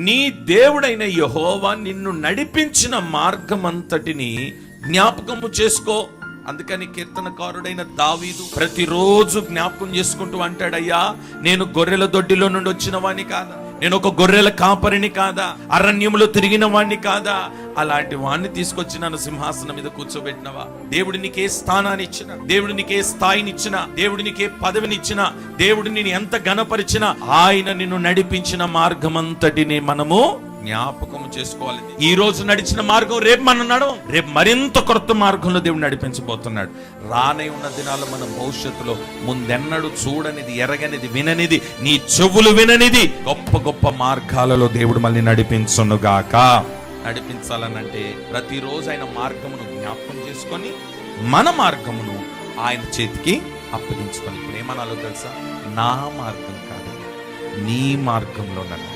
నీ దేవుడైన యెహోవా నిన్ను నడిపించిన మార్గమంతటిని జ్ఞాపకము చేసుకో. అందుకని కీర్తనకారుడైన దావీదు ప్రతిరోజు జ్ఞాపకం చేసుకుంటూ అంటాడయ్యా, నేను గొర్రెల దొడ్డిలో నుండి వచ్చిన వాణ్ణి కాదా, నేను ఒక గొర్రెల కాపరిని కాదా, అరణ్యములో తిరిగిన వాణ్ణి కాదా, అలాంటి వాణ్ణి తీసుకొచ్చి నన్ను సింహాసనం మీద కూర్చోబెట్టినవా? దేవుడు నీకే స్థానాన్ని ఇచ్చిన, దేవుడు నీకే స్థాయిని ఇచ్చిన, దేవుడు నీకే పదవిని ఇచ్చిన, దేవుడు నిన్ను ఎంత ఘనపరిచినా ఆయన నిన్ను నడిపించిన మార్గమంతటిని మనము జ్ఞాపకం చేసుకోవాలి. ఈ రోజు నడిచిన మార్గం రేపు మనం నడవం. రేపు మరింత కొత్త మార్గంలో దేవుడు నడిపించబోతున్నాడు. రానే ఉన్న దినాల్లో మన భవిష్యత్తులో ముందెన్నడు చూడనిది, ఎరగనిది, విననిది, నీ చెవులు విననిది గొప్ప గొప్ప మార్గాలలో దేవుడు మళ్ళీ నడిపించునుగాక. నడిపించాలనంటే ప్రతిరోజు ఆయన మార్గమును జ్ఞాపకం చేసుకొని మన మార్గమును ఆయన చేతికి అప్పగించుకొని ప్రేమనాలో తెలుసా, నా మార్గం కాదు నీ మార్గంలో నన్ను